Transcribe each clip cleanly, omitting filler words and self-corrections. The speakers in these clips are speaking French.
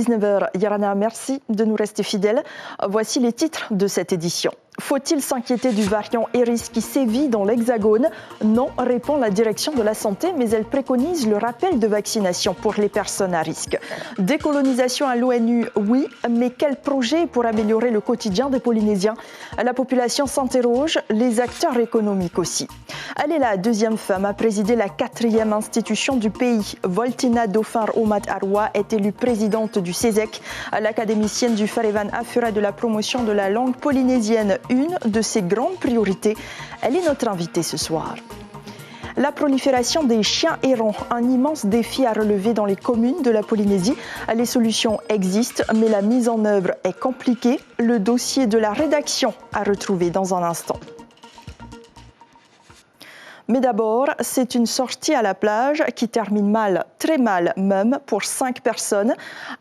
19h. Yarana, merci de nous rester fidèles. Voici les titres de cette édition. Faut-il s'inquiéter du variant Eris qui sévit dans l'Hexagone? Non, répond la direction de la santé, mais elle préconise le rappel de vaccination pour les personnes à risque. Décolonisation à l'ONU, oui, mais quel projet pour améliorer le quotidien des Polynésiens? La population s'interroge, les acteurs économiques aussi. Elle est la deuxième femme à présider la 4e institution du pays. Voltina Dauphin-Omat Arwa est élue présidente du CESEC. L'académicienne du Farevan Afura de la promotion de la langue polynésienne, une de ses grandes priorités. Elle est notre invitée ce soir. La prolifération des chiens errants, un immense défi à relever dans les communes de la Polynésie. Les solutions existent, mais la mise en œuvre est compliquée. Le dossier de la rédaction à retrouver dans un instant. Mais d'abord, c'est une sortie à la plage qui termine mal, très mal même, pour 5 personnes.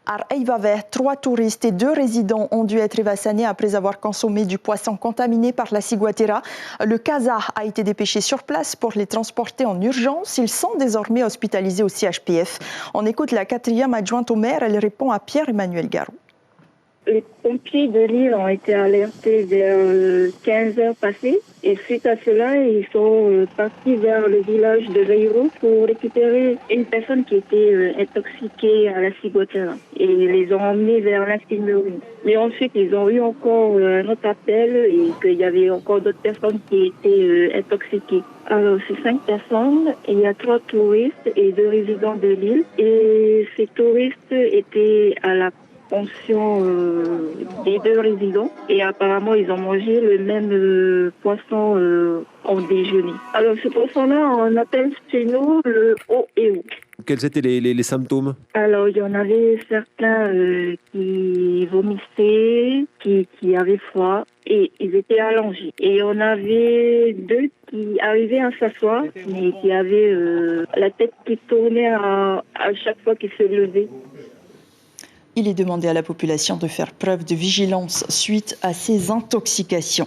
À Eivave, 3 touristes et 2 résidents ont dû être évacués après avoir consommé du poisson contaminé par la ciguatera. Le CASA a été dépêché sur place pour les transporter en urgence. Ils sont désormais hospitalisés au CHPF. On écoute la 4e adjointe au maire. Elle répond à Pierre-Emmanuel Garou. Les pompiers de l'île ont été alertés vers 15 heures passées et suite à cela, ils sont partis vers le village de Veiro pour récupérer une personne qui était intoxiquée à la ciguatera et ils les ont emmenés vers l'infirmerie. Mais ensuite, ils ont eu encore un autre appel et qu'il y avait encore d'autres personnes qui étaient intoxiquées. Alors, c'est 5 personnes et il y a 3 touristes et 2 résidents de l'île et ces touristes étaient à la pension des 2 résidents et apparemment ils ont mangé le même poisson en déjeuner. Alors ce poisson-là, on appelle chez nous le O-E-O. Quels étaient les symptômes? Alors il y en avait certains qui vomissaient, qui avaient froid et ils étaient allongés. Et il y en avait 2 qui arrivaient à s'asseoir mais qui avaient la tête qui tournait à chaque fois qu'ils se levaient. Il est demandé à la population de faire preuve de vigilance suite à ces intoxications.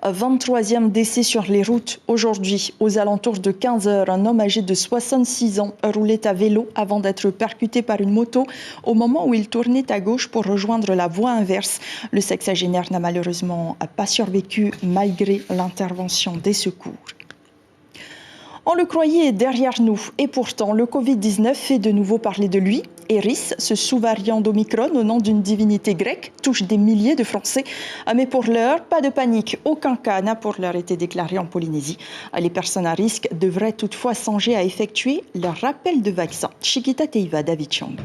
23e décès sur les routes. Aujourd'hui, aux alentours de 15 heures, un homme âgé de 66 ans roulait à vélo avant d'être percuté par une moto au moment où il tournait à gauche pour rejoindre la voie inverse. Le sexagénaire n'a malheureusement pas survécu malgré l'intervention des secours. On le croyait derrière nous et pourtant le Covid-19 fait de nouveau parler de lui. Eris, ce sous-variant d'Omicron au nom d'une divinité grecque, touche des milliers de Français. Mais pour l'heure, pas de panique. Aucun cas n'a pour l'heure été déclaré en Polynésie. Les personnes à risque devraient toutefois songer à effectuer leur rappel de vaccin. Chiquita Teiva, David Chong.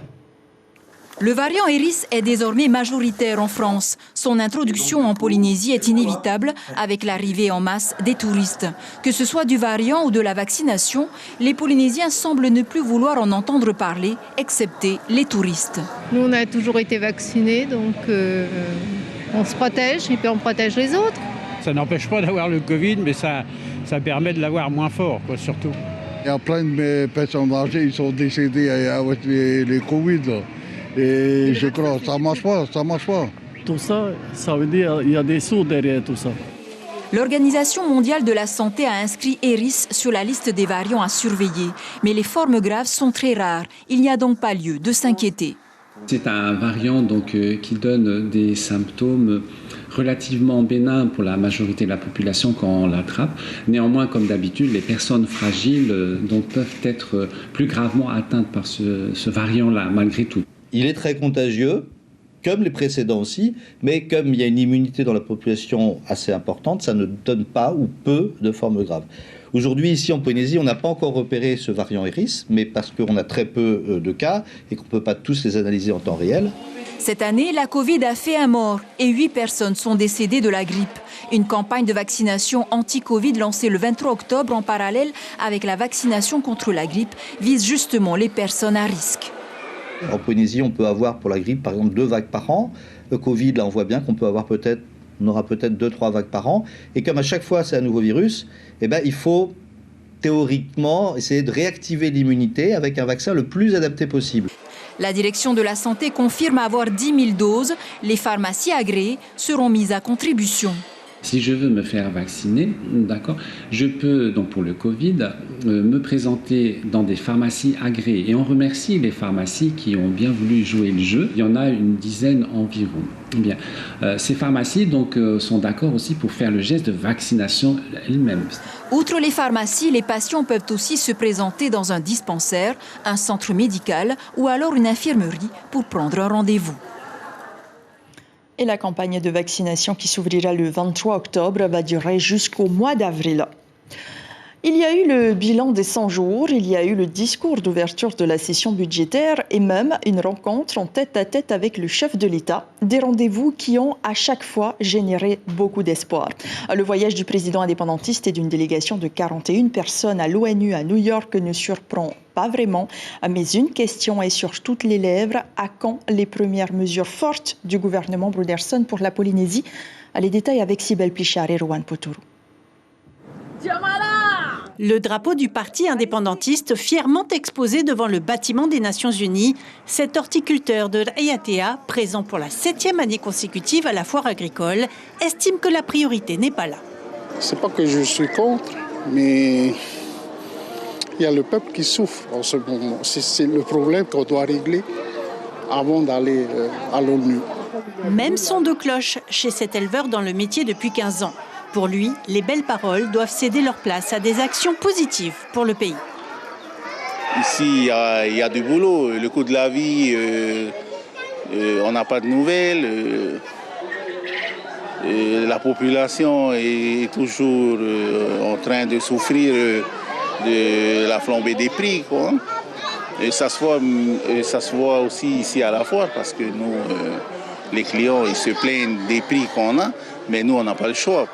Le variant Eris est désormais majoritaire en France. Son introduction en Polynésie est inévitable avec l'arrivée en masse des touristes. Que ce soit du variant ou de la vaccination, les Polynésiens semblent ne plus vouloir en entendre parler, excepté les touristes. Nous, on a toujours été vaccinés, donc on se protège et puis on protège les autres. Ça n'empêche pas d'avoir le Covid, mais ça permet de l'avoir moins fort, quoi, surtout. Il y a plein de personnes âgées, ils sont décédés avec les Covid, là. Et je crois que ça marche pas. Tout ça, ça veut dire qu'il y a des sous derrière tout ça. L'Organisation mondiale de la santé a inscrit Eris sur la liste des variants à surveiller. Mais les formes graves sont très rares. Il n'y a donc pas lieu de s'inquiéter. C'est un variant qui donne des symptômes relativement bénins pour la majorité de la population quand on l'attrape. Néanmoins, comme d'habitude, les personnes fragiles peuvent être plus gravement atteintes par ce variant-là, malgré tout. Il est très contagieux, comme les précédents aussi, mais comme il y a une immunité dans la population assez importante, ça ne donne pas ou peu de formes graves. Aujourd'hui, ici en Polynésie, on n'a pas encore repéré ce variant Eris, mais parce qu'on a très peu de cas et qu'on ne peut pas tous les analyser en temps réel. Cette année, la Covid a fait un mort et 8 personnes sont décédées de la grippe. Une campagne de vaccination anti-Covid lancée le 23 octobre en parallèle avec la vaccination contre la grippe vise justement les personnes à risque. En Polynésie, on peut avoir pour la grippe, par exemple, 2 vagues par an. Le Covid, là, on voit bien qu'on peut avoir on aura peut-être 2-3 vagues par an. Et comme à chaque fois, c'est un nouveau virus, il faut théoriquement essayer de réactiver l'immunité avec un vaccin le plus adapté possible. La direction de la santé confirme avoir 10 000 doses. Les pharmacies agréées seront mises à contribution. Si je veux me faire vacciner, d'accord, je peux, donc pour le Covid, me présenter dans des pharmacies agréées. Et on remercie les pharmacies qui ont bien voulu jouer le jeu. Il y en a une dizaine environ. Bien. Ces pharmacies donc, sont d'accord aussi pour faire le geste de vaccination elles-mêmes. Outre les pharmacies, les patients peuvent aussi se présenter dans un dispensaire, un centre médical ou alors une infirmerie pour prendre un rendez-vous. Et la campagne de vaccination qui s'ouvrira le 23 octobre va durer jusqu'au mois d'avril. Il y a eu le bilan des 100 jours, il y a eu le discours d'ouverture de la session budgétaire et même une rencontre en tête-à-tête avec le chef de l'État. Des rendez-vous qui ont à chaque fois généré beaucoup d'espoir. Le voyage du président indépendantiste et d'une délégation de 41 personnes à l'ONU à New York ne surprend pas vraiment. Mais une question est sur toutes les lèvres. À quand les premières mesures fortes du gouvernement Broderson pour la Polynésie? Les détails avec Sibel Pichard et Rowan Potourou. Le drapeau du parti indépendantiste fièrement exposé devant le bâtiment des Nations Unies, cet horticulteur de Raiatea, présent pour la 7e année consécutive à la foire agricole, estime que la priorité n'est pas là. C'est pas que je suis contre, mais il y a le peuple qui souffre en ce moment. C'est le problème qu'on doit régler avant d'aller à l'ONU. Même son de cloche chez cet éleveur dans le métier depuis 15 ans. Pour lui, les belles paroles doivent céder leur place à des actions positives pour le pays. Ici, il y a du boulot. Le coût de la vie, on n'a pas de nouvelles. La population est toujours en train de souffrir de la flambée des prix, quoi. Et ça se voit aussi ici à la foire parce que nous, les clients, ils se plaignent des prix qu'on a, mais nous, on n'a pas le choix.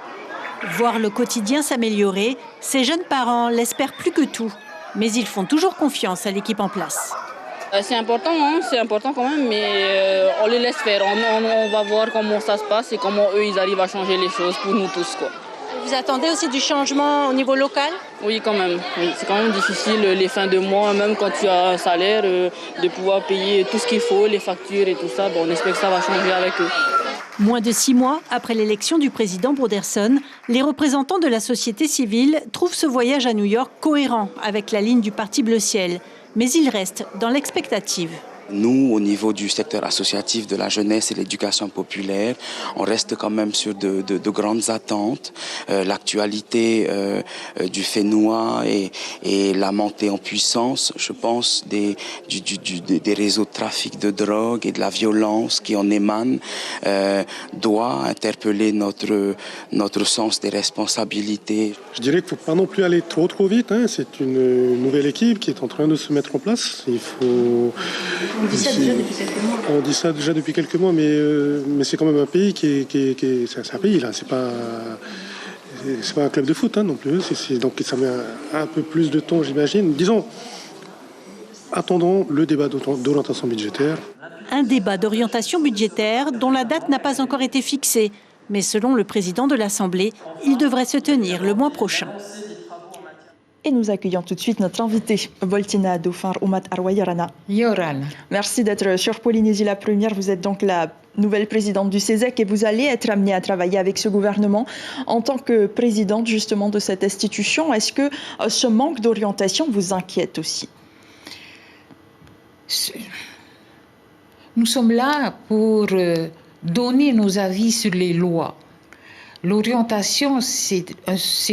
Voir le quotidien s'améliorer, ces jeunes parents l'espèrent plus que tout. Mais ils font toujours confiance à l'équipe en place. C'est important quand même, mais on les laisse faire. On va voir comment ça se passe et comment eux, ils arrivent à changer les choses pour nous tous, quoi. Vous attendez aussi du changement au niveau local? Oui, quand même. Oui. C'est quand même difficile les fins de mois, même quand tu as un salaire, de pouvoir payer tout ce qu'il faut, les factures et tout ça. Bon, on espère que ça va changer avec eux. Moins de 6 mois après l'élection du président Broderson, les représentants de la société civile trouvent ce voyage à New York cohérent avec la ligne du Parti Bleu Ciel. Mais ils restent dans l'expectative. Nous, au niveau du secteur associatif de la jeunesse et l'éducation populaire, on reste quand même sur de grandes attentes. L'actualité du Fénois et la montée en puissance, je pense, des réseaux de trafic de drogue et de la violence qui en émanent, doit interpeller notre sens des responsabilités. Je dirais qu'il ne faut pas non plus aller trop vite. C'est une nouvelle équipe qui est en train de se mettre en place. Il faut... On dit ça déjà depuis quelques mois. On dit ça déjà depuis quelques mois, mais c'est quand même un pays c'est un pays là, c'est pas un club de foot non plus. Donc ça met un peu plus de temps, j'imagine. Disons, attendons le débat d'orientation budgétaire. Un débat d'orientation budgétaire dont la date n'a pas encore été fixée, mais selon le président de l'Assemblée, il devrait se tenir le mois prochain. Et nous accueillons tout de suite notre invitée, Voltina Dauphin Oumat Arwayarana. Yoran. Merci d'être sur Polynésie la Première. Vous êtes donc la nouvelle présidente du CESEC et vous allez être amenée à travailler avec ce gouvernement en tant que présidente justement de cette institution. Est-ce que ce manque d'orientation vous inquiète aussi? Nous sommes là pour donner nos avis sur les lois. L'orientation, c'est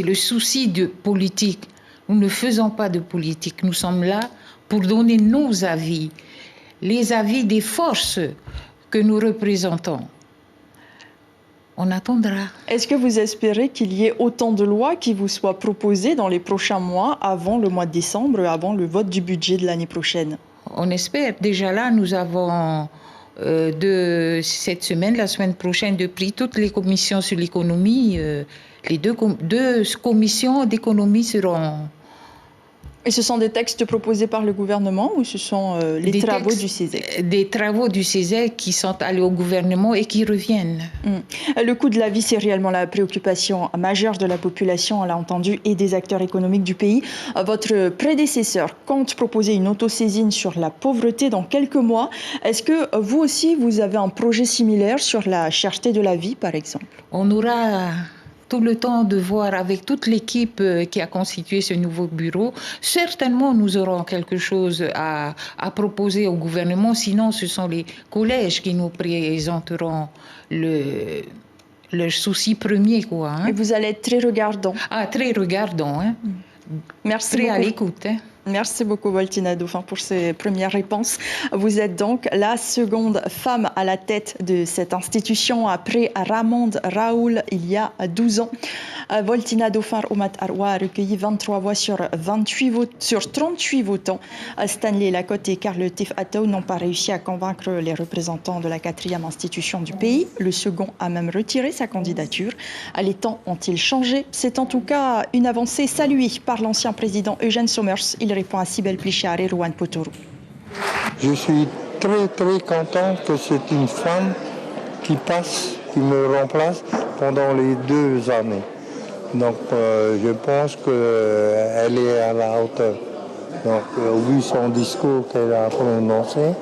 le souci de politique. Nous ne faisons pas de politique. Nous sommes là pour donner nos avis, les avis des forces que nous représentons. On attendra. Est-ce que vous espérez qu'il y ait autant de lois qui vous soient proposées dans les prochains mois, avant le mois de décembre, avant le vote du budget de l'année prochaine? On espère. Déjà là, nous avons cette semaine, la semaine prochaine, depuis toutes les commissions sur l'économie, les deux commissions d'économie seront... Et ce sont des textes proposés par le gouvernement ou ce sont les travaux du CESEC? Des travaux du CESEC qui sont allés au gouvernement et qui reviennent. Le coût de la vie, c'est réellement la préoccupation majeure de la population, on l'a entendu, et des acteurs économiques du pays. Votre prédécesseur compte proposer une autosaisine sur la pauvreté dans quelques mois. Est-ce que vous aussi, vous avez un projet similaire sur la cherté de la vie, par exemple? On aura tout le temps de voir avec toute l'équipe qui a constitué ce nouveau bureau. Certainement, nous aurons quelque chose à proposer au gouvernement, sinon ce sont les collèges qui nous présenteront le souci premier, quoi. Hein. Et vous allez être très regardant. Ah, très regardant, hein. Merci très beaucoup. à l'écoute. Hein. Merci beaucoup, Voltina Dauphin, pour ces premières réponses. Vous êtes donc la seconde femme à la tête de cette institution après Ramonde Raoul il y a 12 ans. Voltina Dauphin Oumat Arwa a recueilli 23 voix sur 38 votants. Stanley Lacotte et Karl Tif Atto n'ont pas réussi à convaincre les représentants de la 4e institution du pays. Le second a même retiré sa candidature. Les temps ont-ils changé? C'est en tout cas une avancée saluée par l'ancien président Eugène Sommers. Il répond à Sibel Plichard et Rouen Potorou. Je suis très content que c'est une femme qui me remplace pendant les 2 années. Donc je pense qu'elle est à la hauteur. Donc vu son discours qu'elle a prononcé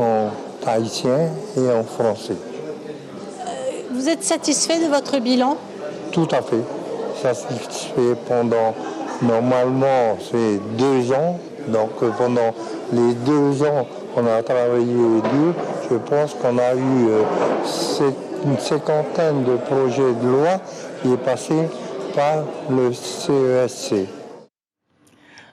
en haïtien et en français. Vous êtes satisfait de votre bilan? Tout à fait. Satisfait pendant, normalement, c'est 2 ans. Donc pendant les 2 ans, on a travaillé dur. Je pense qu'on a eu une 50aine de projets de loi qui est passé par le CESC.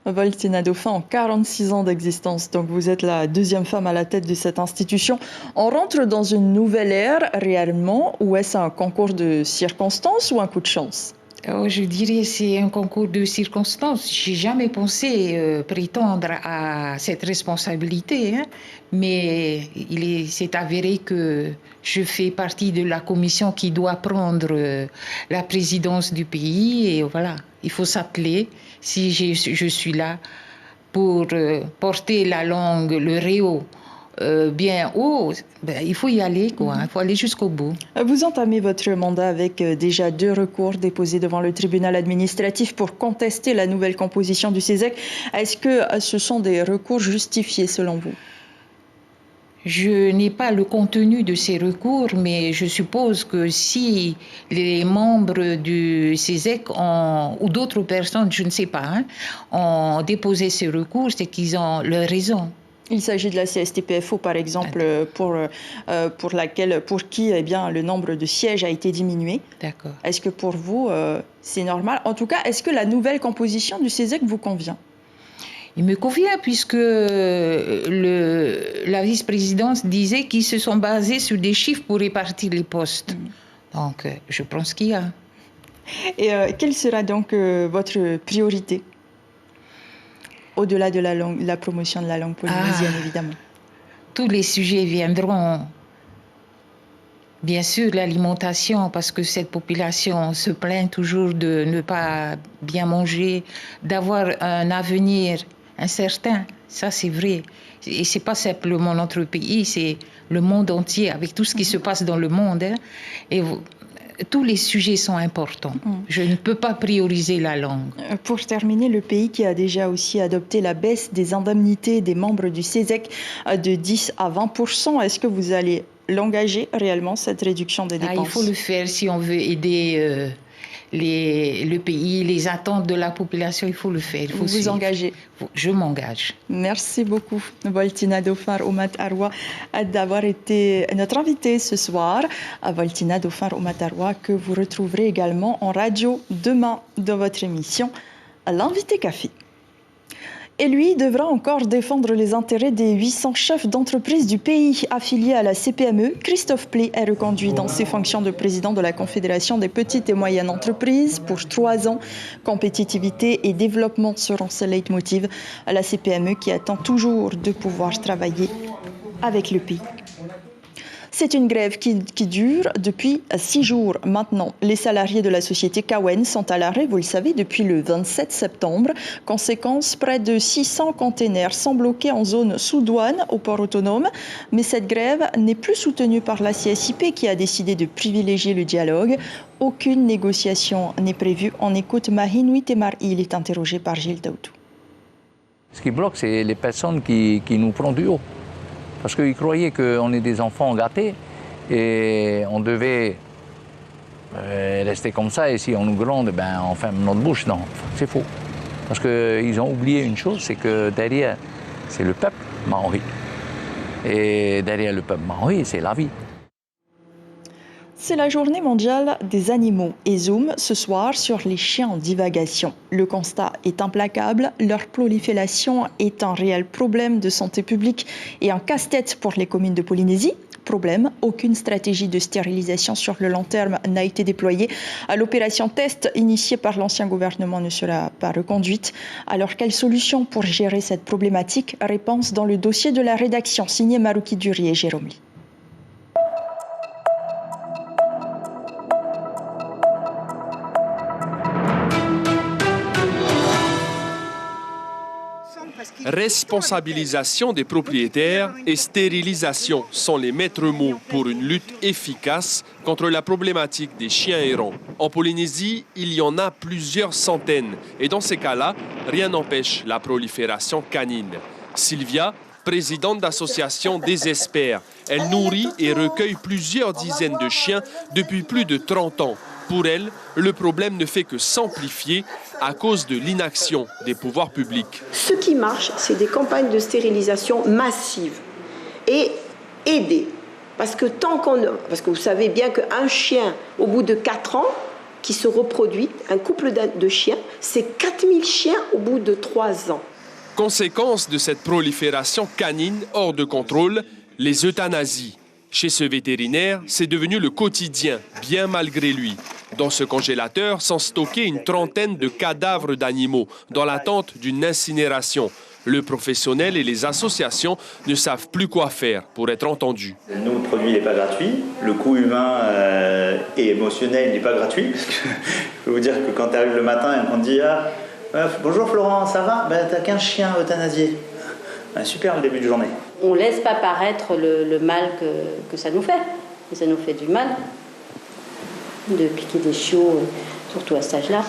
Voltina Dauphin, en 46 ans d'existence, donc vous êtes la 2e femme à la tête de cette institution. On rentre dans une nouvelle ère réellement, ou est-ce un concours de circonstances ou un coup de chance? Je dirais c'est un concours de circonstances. J'ai jamais pensé prétendre à cette responsabilité, hein. Mais c'est avéré que je fais partie de la commission qui doit prendre la présidence du pays et voilà, il faut s'atteler. Si je suis là pour porter la langue, le réo, bien haut, il faut y aller, quoi. Il faut aller jusqu'au bout. Vous entamez votre mandat avec déjà 2 recours déposés devant le tribunal administratif pour contester la nouvelle composition du CESEC. Est-ce que ce sont des recours justifiés selon vous? Je n'ai pas le contenu de ces recours, mais je suppose que si les membres du CESEC ou d'autres personnes, je ne sais pas, hein, ont déposé ces recours, c'est qu'ils ont leur raison. Il s'agit de la CSTPFO, par exemple, pour qui eh bien, le nombre de sièges a été diminué. D'accord. Est-ce que pour vous, c'est normal? En tout cas, est-ce que la nouvelle composition du CESEC vous convient? Il me convient puisque la vice-présidence disait qu'ils se sont basés sur des chiffres pour répartir les postes. Donc, je pense qu'il y a. Et quelle sera donc votre priorité? Au-delà de la promotion de la langue polynésienne, évidemment. Tous les sujets viendront. Bien sûr, l'alimentation, parce que cette population se plaint toujours de ne pas bien manger, d'avoir un avenir incertain. Ça, c'est vrai. Et c'est pas simplement notre pays, c'est le monde entier, avec tout ce qui se passe dans le monde. Hein. Et tous les sujets sont importants. Je ne peux pas prioriser la langue. Pour terminer, le pays qui a déjà aussi adopté la baisse des indemnités des membres du CESEC de 10 à 20%, est-ce que vous allez l'engager réellement, cette réduction des dépenses? Il faut le faire si on veut aider le pays, les attentes de la population, il faut le faire. Il faut vous engagez? Je m'engage. Merci beaucoup, Voltina Dauphin Oumat Arwa, d'avoir été notre invitée ce soir. Voltina Dauphin Oumat Arwa, que vous retrouverez également en radio demain dans votre émission L'invité café. Et lui devra encore défendre les intérêts des 800 chefs d'entreprise du pays affiliés à la CPME. Christophe Pley est reconduit dans ses fonctions de président de la Confédération des petites et moyennes entreprises pour 3 ans. Compétitivité et développement seront ses leitmotivs. La CPME qui attend toujours de pouvoir travailler avec le pays. C'est une grève qui dure depuis 6 jours maintenant. Les salariés de la société Kawen sont à l'arrêt, vous le savez, depuis le 27 septembre. Conséquence, près de 600 containers sont bloqués en zone sous douane au port autonome. Mais cette grève n'est plus soutenue par la CSIP qui a décidé de privilégier le dialogue. Aucune négociation n'est prévue. On écoute Mahinouit Temar, il est interrogé par Gilles Daoutou. Ce qui bloque, c'est les personnes qui nous prennent du haut. Parce qu'ils croyaient qu'on est des enfants gâtés et on devait Rester comme ça, et si on nous gronde, ben, on ferme notre bouche. Non, c'est faux. Parce qu'ils ont oublié une chose, c'est que derrière, c'est le peuple maori. Et derrière le peuple maori, c'est la vie. C'est la journée mondiale des animaux et zoom ce soir sur les chiens en divagation. Le constat est implacable, leur prolifération est un réel problème de santé publique et un casse-tête pour les communes de Polynésie. Problème, aucune stratégie de stérilisation sur le long terme n'a été déployée. L'opération test initiée par l'ancien gouvernement ne sera pas reconduite. Alors, quelle solution pour gérer cette problématique? Réponse dans le dossier de la rédaction signé Maruki Duri et Jérôme Lee. Responsabilisation des propriétaires et stérilisation sont les maîtres mots pour une lutte efficace contre la problématique des chiens errants. En Polynésie, il y en a plusieurs centaines et dans ces cas-là, rien n'empêche la prolifération canine. Sylvia, présidente d'association Désespère, elle nourrit et recueille plusieurs dizaines de chiens depuis plus de 30 ans. Pour elle, le problème ne fait que s'amplifier à cause de l'inaction des pouvoirs publics. Ce qui marche, c'est des campagnes de stérilisation massives et aidées. Parce que vous savez bien qu'un chien, au bout de 4 ans, qui se reproduit, un couple de chiens, c'est 4000 chiens au bout de 3 ans. Conséquence de cette prolifération canine hors de contrôle, les euthanasies. Chez ce vétérinaire, c'est devenu le quotidien, bien malgré lui. Dans ce congélateur sont stockés une trentaine de cadavres d'animaux dans l'attente d'une incinération. Le professionnel et les associations ne savent plus quoi faire pour être entendus. Nous, le produit n'est pas gratuit. Le coût humain et émotionnel n'est pas gratuit. Parce que, je peux vous dire que quand tu arrives le matin et qu'on te dit bonjour Florent, ça va? T'as 15 chiens euthanasiés. Super le début de journée. On ne laisse pas paraître le mal que ça nous fait. Et ça nous fait du mal de piquer des chiots, surtout à cet âge-là.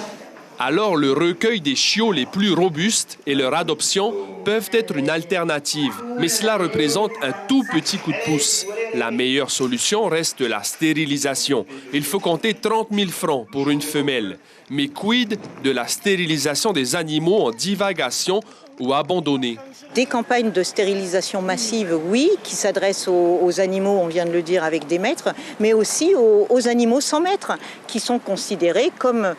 Alors le recueil des chiots les plus robustes et leur adoption peuvent être une alternative. Mais cela représente un tout petit coup de pouce. La meilleure solution reste la stérilisation. Il faut compter 30 000 francs pour une femelle. Mais quid de la stérilisation des animaux en divagation ou abandonnés? Des campagnes de stérilisation massive, oui, qui s'adressent aux animaux, on vient de le dire, avec des maîtres, mais aussi aux animaux sans maître, qui sont considérés comme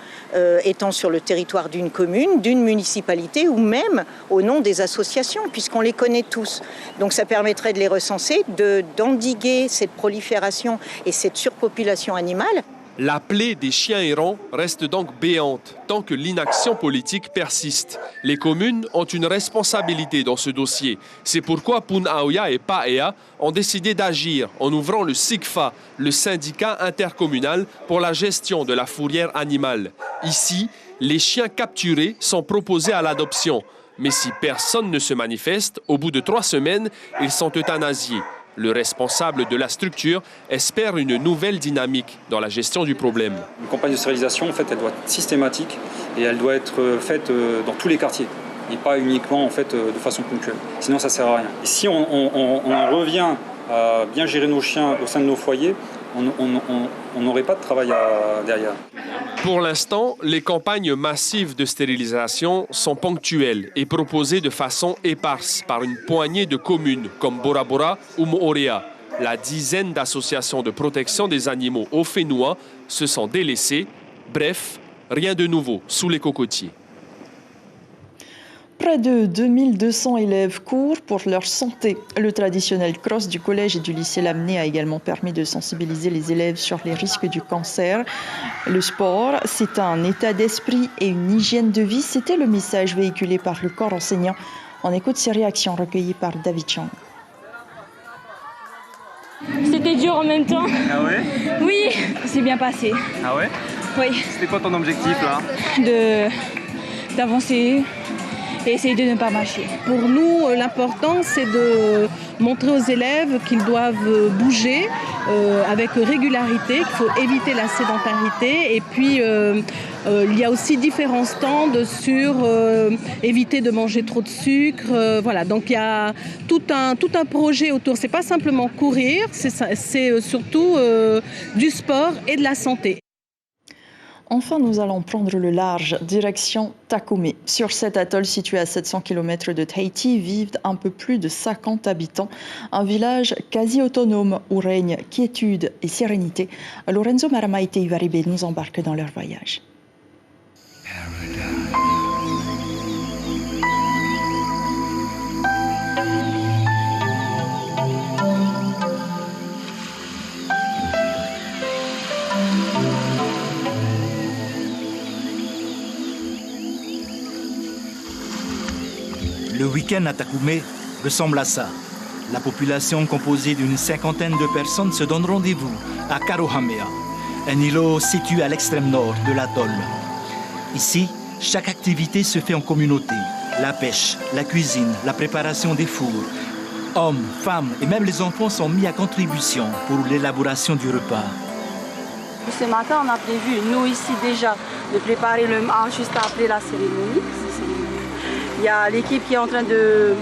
étant sur le territoire d'une commune, d'une municipalité ou même au nom des associations, puisqu'on les connaît tous. Donc ça permettrait de les recenser, d'endiguer cette prolifération et cette surpopulation animale. La plaie des chiens errants reste donc béante tant que l'inaction politique persiste. Les communes ont une responsabilité dans ce dossier. C'est pourquoi Punaoya et Paea ont décidé d'agir en ouvrant le SIGFA, le syndicat intercommunal pour la gestion de la fourrière animale. Ici, les chiens capturés sont proposés à l'adoption. Mais si personne ne se manifeste, au bout de 3 semaines, ils sont euthanasiés. Le responsable de la structure espère une nouvelle dynamique dans la gestion du problème. Une campagne de stérilisation, en fait, elle doit être systématique et elle doit être faite dans tous les quartiers et pas uniquement en fait, de façon ponctuelle. Sinon, ça ne sert à rien. Et si on revient à bien gérer nos chiens au sein de nos foyers, on n'aurait pas de travail derrière. Pour l'instant, les campagnes massives de stérilisation sont ponctuelles et proposées de façon éparse par une poignée de communes comme Bora Bora ou Moorea. La dizaine d'associations de protection des animaux au Whenua se sont délaissées. Bref, rien de nouveau sous les cocotiers. Près de 2200 élèves courent pour leur santé. Le traditionnel cross du collège et du lycée Lamennais a également permis de sensibiliser les élèves sur les risques du cancer. Le sport, c'est un état d'esprit et une hygiène de vie. C'était le message véhiculé par le corps enseignant. On écoute ces réactions recueillies par David Chang. C'était dur en même temps. Ah ouais? Oui, c'est bien passé. Ah ouais? Oui. C'était quoi ton objectif là? D'avancer et essayer de ne pas mâcher. Pour nous, l'important, c'est de montrer aux élèves qu'ils doivent bouger avec régularité, qu'il faut éviter la sédentarité. Et puis, il y a aussi différents stands sur éviter de manger trop de sucre. Voilà, donc il y a tout un projet autour. C'est pas simplement courir, c'est surtout du sport et de la santé. Enfin, nous allons prendre le large, direction Takoume. Sur cet atoll situé à 700 km de Tahiti, vivent un peu plus de 50 habitants. Un village quasi autonome où règne quiétude et sérénité. Lorenzo Marama et Ivaribé nous embarquent dans leur voyage. Le week-end à Takoume ressemble à ça. La population composée d'une cinquantaine de personnes se donne rendez-vous à Karohamea, un îlot situé à l'extrême nord de l'atoll. Ici, chaque activité se fait en communauté. La pêche, la cuisine, la préparation des fours. Hommes, femmes et même les enfants sont mis à contribution pour l'élaboration du repas. Ce matin, on a prévu, nous ici déjà, de préparer le mât juste après la cérémonie. Il y a l'équipe qui est en train de...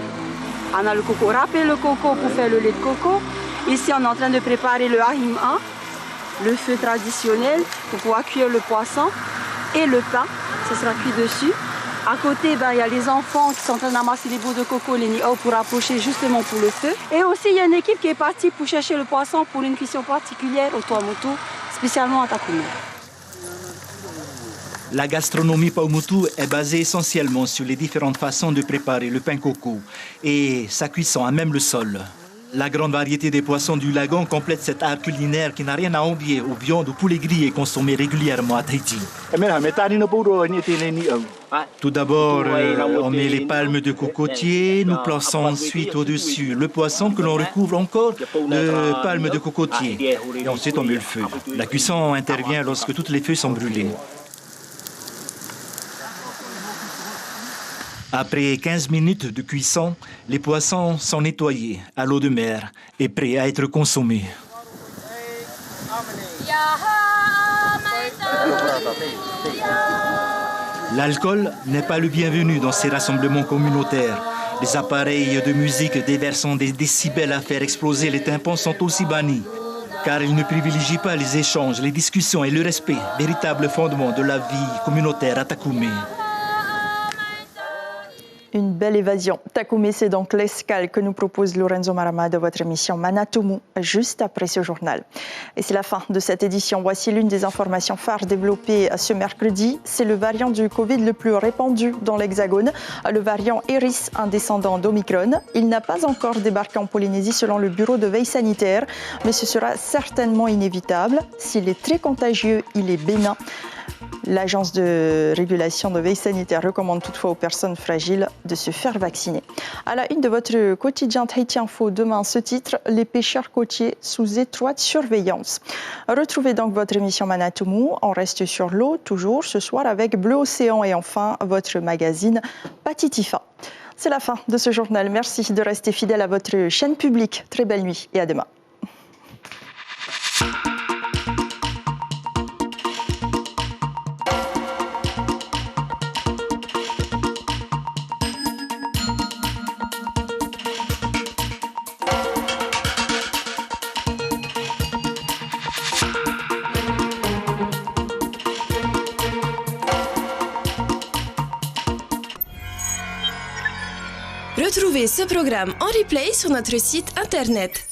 On a le coco, râper le coco pour faire le lait de coco. Ici, on est en train de préparer le ahima, le feu traditionnel pour pouvoir cuire le poisson et le pain. Ça sera cuit dessus. À côté, il y a les enfants qui sont en train d'amasser les bouts de coco, les niaux pour approcher justement pour le feu. Et aussi, il y a une équipe qui est partie pour chercher le poisson pour une cuisson particulière au Tuamotu, spécialement à Takoume. La gastronomie Paumotu est basée essentiellement sur les différentes façons de préparer le pain coco et sa cuisson à même le sol. La grande variété des poissons du lagon complète cet art culinaire qui n'a rien à envier aux viandes ou poulets grillés consommés régulièrement à Tahiti. Tout d'abord, on met les palmes de cocotier, nous plaçons ensuite au-dessus le poisson que l'on recouvre encore de palmes de cocotier. Et ensuite on met le feu. La cuisson intervient lorsque toutes les feuilles sont brûlées. Après 15 minutes de cuisson, les poissons sont nettoyés à l'eau de mer et prêts à être consommés. L'alcool n'est pas le bienvenu dans ces rassemblements communautaires. Les appareils de musique déversant des décibels à faire exploser les tympans sont aussi bannis, car ils ne privilégient pas les échanges, les discussions et le respect, véritable fondement de la vie communautaire à Takoume. Une belle évasion. Takoume, c'est donc l'escale que nous propose Lorenzo Marama de votre émission Manatomu, juste après ce journal. Et c'est la fin de cette édition. Voici l'une des informations phares développées ce mercredi. C'est le variant du Covid le plus répandu dans l'Hexagone, le variant Eris, un descendant d'Omicron. Il n'a pas encore débarqué en Polynésie selon le bureau de veille sanitaire, mais ce sera certainement inévitable. S'il est très contagieux, il est bénin. L'agence de régulation de veille sanitaire recommande toutefois aux personnes fragiles de se faire vacciner. À la une de votre quotidien Tahiti Info, demain, ce titre, les pêcheurs côtiers sous étroite surveillance. Retrouvez donc votre émission Manatomu. On reste sur l'eau, toujours ce soir avec Bleu Océan et enfin votre magazine Patitifa. C'est la fin de ce journal. Merci de rester fidèle à votre chaîne publique. Très belle nuit et à demain. Retrouvez ce programme en replay sur notre site internet